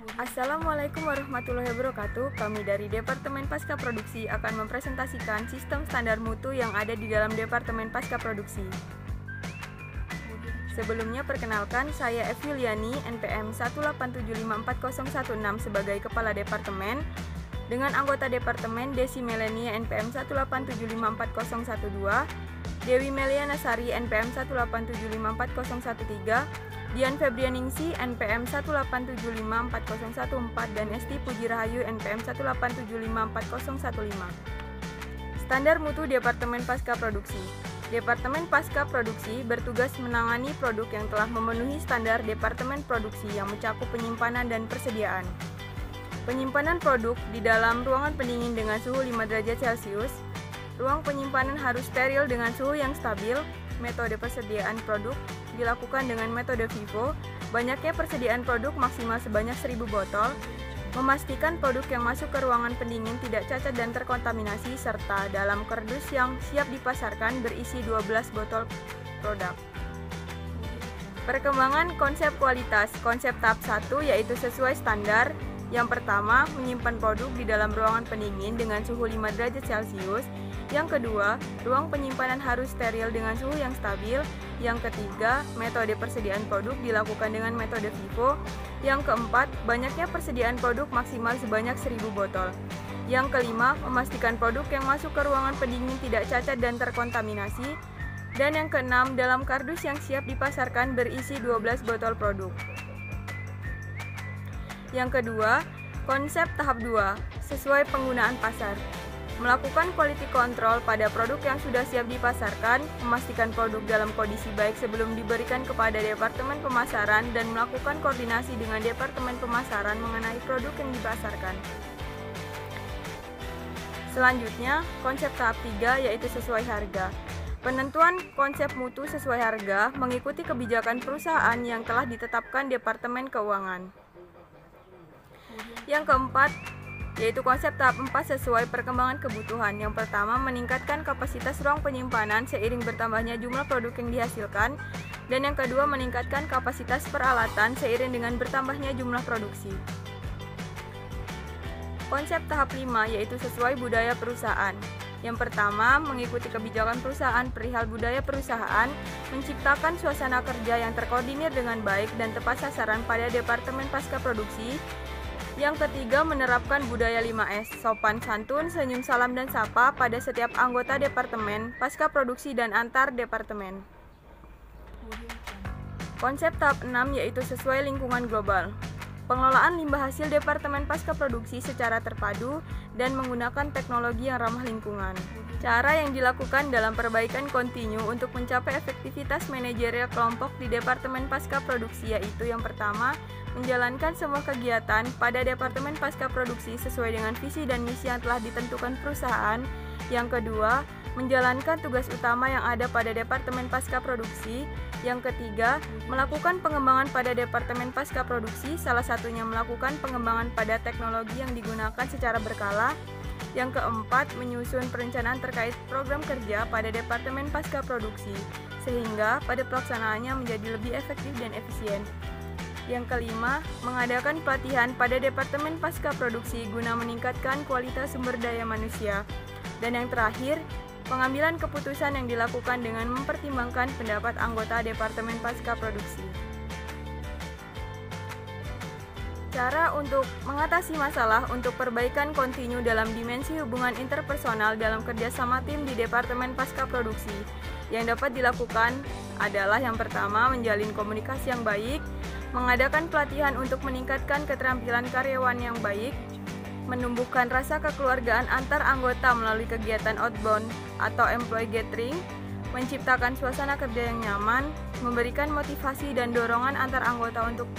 Assalamualaikum warahmatullahi wabarakatuh. Kami dari Departemen Pasca Produksi akan mempresentasikan sistem standar mutu yang ada di dalam Departemen Pasca Produksi. Sebelumnya perkenalkan, saya F. Yuliani, NPM 187540116 sebagai Kepala Departemen, dengan anggota Departemen Desi Melenia NPM 187540112, Dewi Meliana Sari NPM 187540113, Dian Febrianingsi NPM 187540114 dan Esti Puji Rahayu NPM 187540115. Standar mutu Departemen Pasca Produksi. Departemen Pasca Produksi bertugas menangani produk yang telah memenuhi standar Departemen Produksi yang mencakup penyimpanan dan persediaan. Penyimpanan produk di dalam ruangan pendingin dengan suhu 5 derajat Celcius. Ruang penyimpanan harus steril dengan suhu yang stabil. Metode persediaan produk dilakukan dengan metode FIFO. Banyaknya persediaan produk maksimal sebanyak 1000 botol. Memastikan produk yang masuk ke ruangan pendingin tidak cacat dan terkontaminasi, serta dalam kardus yang siap dipasarkan berisi 12 botol produk. Perkembangan konsep kualitas. Konsep tahap 1 yaitu sesuai standar. Yang pertama, menyimpan produk di dalam ruangan pendingin dengan suhu 5 derajat Celcius. Yang kedua, ruang penyimpanan harus steril dengan suhu yang stabil. Yang ketiga, metode persediaan produk dilakukan dengan metode FIFO. Yang keempat, banyaknya persediaan produk maksimal sebanyak 1000 botol. Yang kelima, memastikan produk yang masuk ke ruangan pendingin tidak cacat dan terkontaminasi. Dan yang keenam, dalam kardus yang siap dipasarkan berisi 12 botol produk. Yang kedua, konsep tahap 2, sesuai penggunaan pasar. Melakukan quality control pada produk yang sudah siap dipasarkan, memastikan produk dalam kondisi baik sebelum diberikan kepada Departemen Pemasaran dan melakukan koordinasi dengan Departemen Pemasaran mengenai produk yang dipasarkan. Selanjutnya, konsep tahap 3 yaitu sesuai harga. Penentuan konsep mutu sesuai harga mengikuti kebijakan perusahaan yang telah ditetapkan Departemen Keuangan. Yang keempat, yaitu konsep tahap 4 sesuai perkembangan kebutuhan. Yang pertama, meningkatkan kapasitas ruang penyimpanan seiring bertambahnya jumlah produk yang dihasilkan. Dan yang kedua, meningkatkan kapasitas peralatan seiring dengan bertambahnya jumlah produksi. Konsep tahap 5 yaitu sesuai budaya perusahaan. Yang pertama, mengikuti kebijakan perusahaan perihal budaya perusahaan, menciptakan suasana kerja yang terkoordinir dengan baik dan tepat sasaran pada Departemen Pasca Produksi. Yang ketiga, menerapkan budaya 5S, sopan santun, senyum salam dan sapa pada setiap anggota Departemen Pasca Produksi dan antar departemen. Konsep tahap 6 yaitu sesuai lingkungan global. Pengelolaan limbah hasil Departemen Pasca Produksi secara terpadu dan menggunakan teknologi yang ramah lingkungan. Cara yang dilakukan dalam perbaikan kontinu untuk mencapai efektivitas manajerial kelompok di Departemen Pasca Produksi yaitu yang pertama, menjalankan semua kegiatan pada Departemen Pasca Produksi sesuai dengan visi dan misi yang telah ditentukan perusahaan. Yang kedua, menjalankan tugas utama yang ada pada Departemen Pasca Produksi. Yang ketiga, melakukan pengembangan pada Departemen Pasca Produksi, salah satunya melakukan pengembangan pada teknologi yang digunakan secara berkala. Yang keempat, menyusun perencanaan terkait program kerja pada Departemen Pasca Produksi, sehingga pada pelaksanaannya menjadi lebih efektif dan efisien. Yang kelima, mengadakan pelatihan pada Departemen Pasca Produksi guna meningkatkan kualitas sumber daya manusia. Dan yang terakhir, pengambilan keputusan yang dilakukan dengan mempertimbangkan pendapat anggota Departemen Pasca Produksi. Cara untuk mengatasi masalah untuk perbaikan kontinu dalam dimensi hubungan interpersonal dalam kerjasama tim di Departemen Pasca Produksi yang dapat dilakukan adalah yang pertama, menjalin komunikasi yang baik, mengadakan pelatihan untuk meningkatkan keterampilan karyawan yang baik, menumbuhkan rasa kekeluargaan antar anggota melalui kegiatan outbound atau employee gathering, menciptakan suasana kerja yang nyaman, memberikan motivasi dan dorongan antar anggota untuk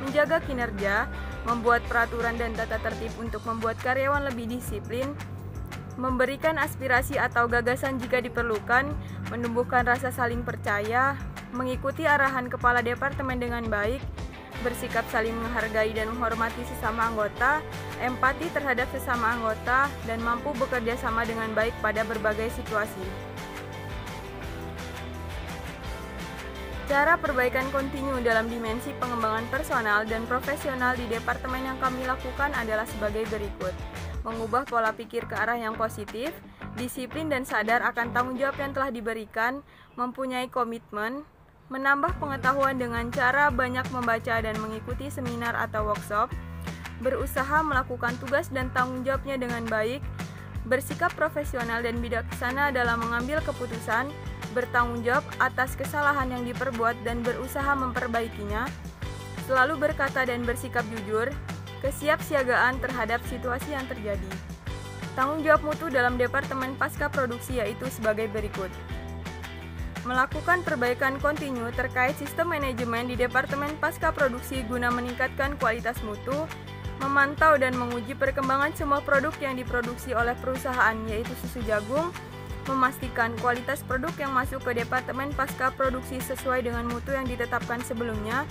menjaga kinerja, membuat peraturan dan tata tertib untuk membuat karyawan lebih disiplin, memberikan aspirasi atau gagasan jika diperlukan, menumbuhkan rasa saling percaya, mengikuti arahan kepala departemen dengan baik, bersikap saling menghargai dan menghormati sesama anggota, empati terhadap sesama anggota, dan mampu bekerja sama dengan baik pada berbagai situasi. Cara perbaikan kontinu dalam dimensi pengembangan personal dan profesional di departemen yang kami lakukan adalah sebagai berikut. Mengubah pola pikir ke arah yang positif, disiplin dan sadar akan tanggung jawab yang telah diberikan, mempunyai komitmen, menambah pengetahuan dengan cara banyak membaca dan mengikuti seminar atau workshop, berusaha melakukan tugas dan tanggung jawabnya dengan baik, bersikap profesional dan bijaksana dalam mengambil keputusan, bertanggung jawab atas kesalahan yang diperbuat dan berusaha memperbaikinya, selalu berkata dan bersikap jujur, kesiapsiagaan terhadap situasi yang terjadi. Tanggung jawab mutu dalam Departemen Pasca Produksi yaitu sebagai berikut. Melakukan perbaikan kontinu terkait sistem manajemen di Departemen Pasca Produksi guna meningkatkan kualitas mutu, memantau dan menguji perkembangan semua produk yang diproduksi oleh perusahaan yaitu susu jagung, memastikan kualitas produk yang masuk ke Departemen Pasca Produksi sesuai dengan mutu yang ditetapkan sebelumnya,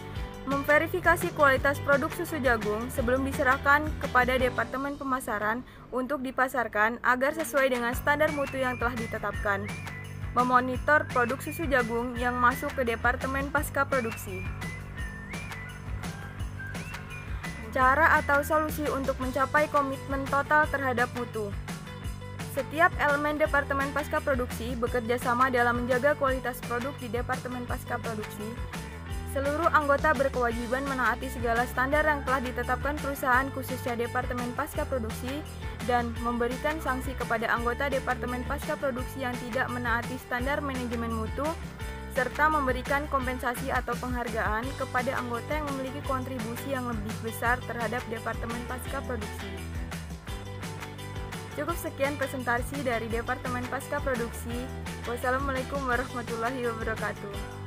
memverifikasi kualitas produk susu jagung sebelum diserahkan kepada Departemen Pemasaran untuk dipasarkan agar sesuai dengan standar mutu yang telah ditetapkan, memonitor produk susu jagung yang masuk ke Departemen Pasca Produksi. Cara atau solusi untuk mencapai komitmen total terhadap mutu. Setiap elemen Departemen Pasca Produksi bekerja sama dalam menjaga kualitas produk di Departemen Pasca Produksi. Seluruh anggota berkewajiban menaati segala standar yang telah ditetapkan perusahaan khususnya Departemen Pasca Produksi dan memberikan sanksi kepada anggota Departemen Pasca Produksi yang tidak menaati standar manajemen mutu serta memberikan kompensasi atau penghargaan kepada anggota yang memiliki kontribusi yang lebih besar terhadap Departemen Pasca Produksi. Cukup sekian presentasi dari Departemen Pasca Produksi. Wassalamualaikum warahmatullahi wabarakatuh.